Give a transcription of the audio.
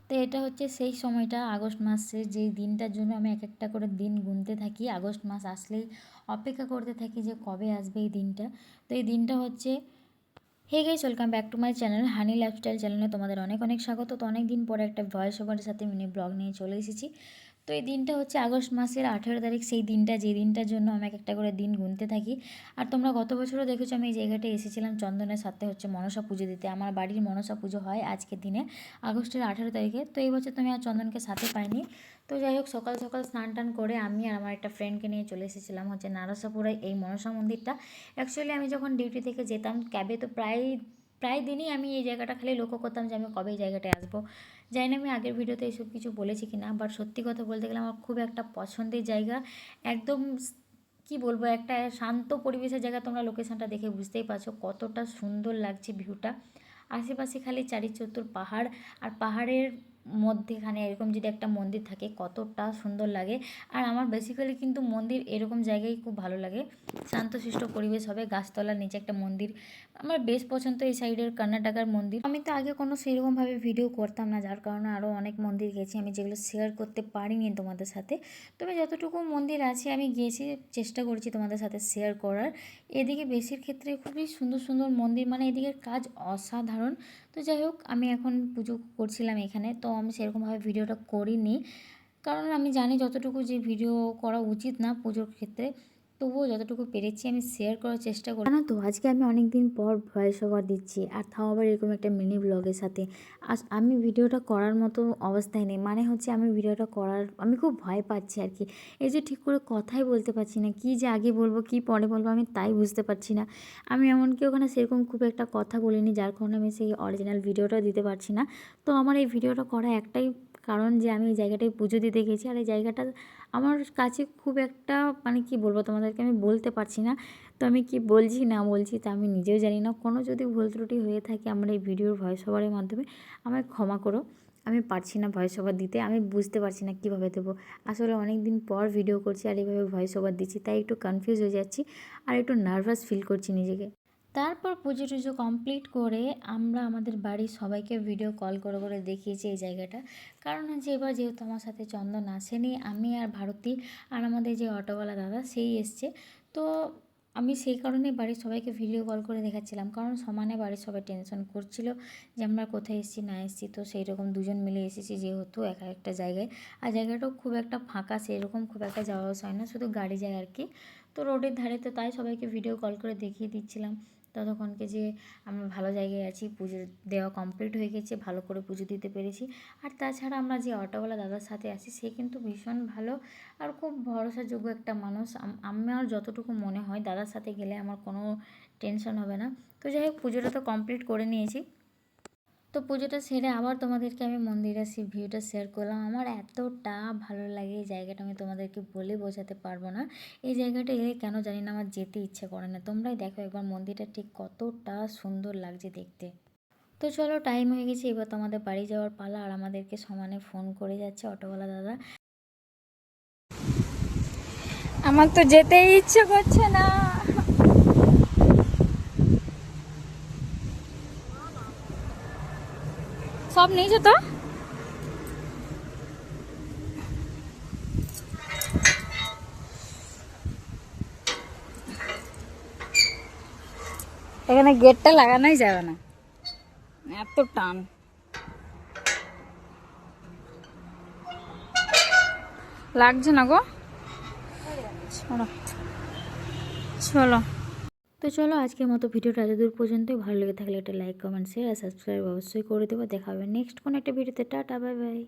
তো এটা হচ্ছে সেই সময়টা আগস্ট মাসে যেই দিনটার জন্য আমি এক একটা করে দিন গুনতে থাকি। আগস্ট মাস আসলেই অপেক্ষা করতে থাকি যে কবে আসবে এই দিনটা। তো এই দিনটা হচ্ছে, hey guys, welcome back to my channel Honey Lifestyle চ্যানেলে তোমাদের অনেক অনেক স্বাগত। তো অনেক দিন পরে একটা ভয়েস ওভারের সাথে মিনি ব্লগ নিয়ে চলে এসেছি। তো এই দিনটা হচ্ছে আগস্ট মাসের 18 তারিখ, সেই দিনটা যে দিনটার জন্য আমি একটা করে দিন গুনতে থাকি। আর তোমরা গত বছরও দেখেছো আমি এই জায়গাটায় এসেছিলাম চন্দনের সাথে হচ্ছে মনসা পুজো দিতে। আমার বাড়ির মনসা পুজো হয় আজকের দিনে, আগস্টের 18 তারিখে। তো এই বছর তো আমি আর চন্দনকে সাথে পাইনি। তো যাই হোক, সকাল সকাল স্নান টান করে আমি আর আমার একটা ফ্রেন্ডকে নিয়ে চলে এসেছিলাম হচ্ছে নারাসাপুরে এই মনসা মন্দিরটা। অ্যাকচুয়ালি আমি যখন ডিউটি থেকে যেতাম ক্যাবে, তো প্রায় প্রায় দিনই আমি এই জায়গাটা খালি লক্ষ্য করতাম যে আমি কবে এই জায়গাটায় আসবো। জানি না আমি আগের ভিডিওতে এইসব কিছু বলেছি কি না, বাট সত্যি কথা বলতে গেলে আমার খুব একটা পছন্দের জায়গা। একদম কি বলবো, একটা শান্ত পরিবেশের জায়গা। তোমরা লোকেশনটা দেখে বুঝতেই পারছো কতটা সুন্দর লাগছে ভিউটা। আশেপাশে খালি চারিচুর পাহাড়, আর পাহাড়ের মধ্যেখানে এরকম যদি একটা মন্দির থাকে কতটা সুন্দর লাগে। আর আমার বেসিক্যালি কিন্তু মন্দির এরকম জায়গায় খুব ভালো লাগে, শান্তশিষ্ট পরিবেশ হবে, গাছতলার নিচে একটা মন্দির। আমার বেশ পছন্দ এই সাইডের কর্ণাটকার মন্দির। আমি তো আগে কোনো সেরকমভাবে ভিডিও করতাম না, যার কারণে আরও অনেক মন্দির গেছি আমি, যেগুলো শেয়ার করতে পারিনি তোমাদের সাথে। তবে যতটুকু মন্দির আছে আমি গিয়েছি, চেষ্টা করছি তোমাদের সাথে শেয়ার করার। এদিকে বেশির ক্ষেত্রে খুবই সুন্দর সুন্দর মন্দির, মানে এদিকের কাজ অসাধারণ। তো যাই হোক, আমি এখন পুজো করছিলাম এখানে, তো আমি সেরকমভাবে ভিডিওটা করিনি, কারণ আমি জানি যতটুকু যে ভিডিও করা উচিত না পুজোর ক্ষেত্রে, তবুও যতটুকু পেরেছি আমি শেয়ার করার চেষ্টা করি। জানো তো, আজকে আমি অনেক দিন পর ভয়েস ওভার দিচ্ছি, আর তাও আবার এরকম একটা মিনি ব্লগের সাথে। আমি ভিডিওটা করার মতো অবস্থায় নেই, মানে হচ্ছে আমি ভিডিওটা করার আমি খুব ভয় পাচ্ছি আর কি। এই যে ঠিক করে কথাই বলতে পারছি না, কি যে আগে বলবো কি পরে বলবো আমি তাই বুঝতে পারছি না। আমি এমনকি ওখানে সেরকম খুব একটা কথা বলিনি, যার কারণে আমি সেই অরিজিনাল ভিডিওটাও দিতে পারছি না। তো আমার এই ভিডিওটা করা একটাই কারণ যে আমি এই জায়গাটায় পুজো দিতে গেছি, আর এই জায়গাটা আমার কাছে খুব একটা, মানে কি বলবো তোমাদেরকে আমি বলতে পারছি না। তো আমি কি বলছি না বলছি তা আমি নিজেও জানি না। কোনো যদি ভুল ত্রুটি হয়ে থাকে আমার এই ভিডিওর ভয়েস ওভারের মাধ্যমে, আমায় ক্ষমা করো। আমি পারছি না ভয়েস ওভার দিতে, আমি বুঝতে পারছি না কীভাবে দেবো। আসলে অনেক দিন পর ভিডিও করছি আর এইভাবে ভয়েস ওভার দিচ্ছি, তাই একটু কনফিউজ হয়ে যাচ্ছি আর একটু নার্ভাস ফিল করছি নিজেকে। তারপর পুজো টুজো কমপ্লিট করে আমরা আমাদের বাড়ির সবাইকে ভিডিও কল করে করে দেখিয়েছি এই জায়গাটা। কারণ হচ্ছে এবার যেহেতু আমার সাথে চন্দন আসেনি, আমি আর ভারতী আর আমাদের যে অটোওয়ালা দাদা সেই এসছে। তো আমি সেই কারণে বাড়ির সবাইকে ভিডিও কল করে দেখাচ্ছিলাম, কারণ সমানে বাড়ির সবাই টেনশন করছিল যে আমরা কোথায় এসেছি না এসেছি। তো সেই রকম দুজন মিলে এসেছি যেহেতু একা একটা জায়গায়, আর জায়গাটাও খুব একটা ফাঁকা, সেরকম খুব একটা যাওয়া আসা হয় না, শুধু গাড়ি যায় আর কি। তো রোডের ধারে, তো তাই সবাইকে ভিডিও কল করে দেখিয়ে দিচ্ছিলাম ততক্ষণকে যে আমরা ভালো জায়গায় আছি, পুজো দেওয়া কমপ্লিট হয়ে গেছে, ভালো করে পুজো দিতে পেরেছি। আর তাছাড়া আমরা যে অটোওয়ালা দাদার সাথে আছি সে কিন্তু ভীষণ ভালো আর খুব ভরসাযোগ্য একটা মানুষ। আমার যতটুকু মনে হয় দাদার সাথে গেলে আমার কোনো টেনশন হবে না। তো যাই হোক, পুজোটা তো কমপ্লিট করে নিয়েছি। তো পুজোটা সেরে আবার তোমাদেরকে আমি মন্দিরের সেই ভিউটা শেয়ার করলাম। আমার এতটা ভালো লাগে এই জায়গাটা, আমি তোমাদেরকে বলে বোঝাতে পারবো না। এই জায়গাটা এলে কেন জানি না আমার যেতে ইচ্ছে করে না। তোমরাই দেখো একবার মন্দিরটা ঠিক কতটা সুন্দর লাগছে দেখতে। তো চলো, টাইম হয়ে গেছে, এবার তোমাদের বাড়ি যাওয়ার পালা। আর আমাদেরকে সমানে ফোন করে যাচ্ছে অটোওয়ালা দাদা। আমার তো যেতেই ইচ্ছে করছে না। সব নিয়েছো তো? এখানে গেটটা লাগানোই যাবে না, এত টান। লাগছে না গো, চলো চলো। তো চলো, আজকের মতো ভিডিওটা এতদূর পর্যন্তই। ভালো লেগে থাকলে একটা লাইক, কমেন্ট, শেয়ার আর সাবস্ক্রাইব অবশ্যই করে দেবো। দেখা হবে নেক্সট কোনো একটা ভিডিওতে। Tata, bye bye.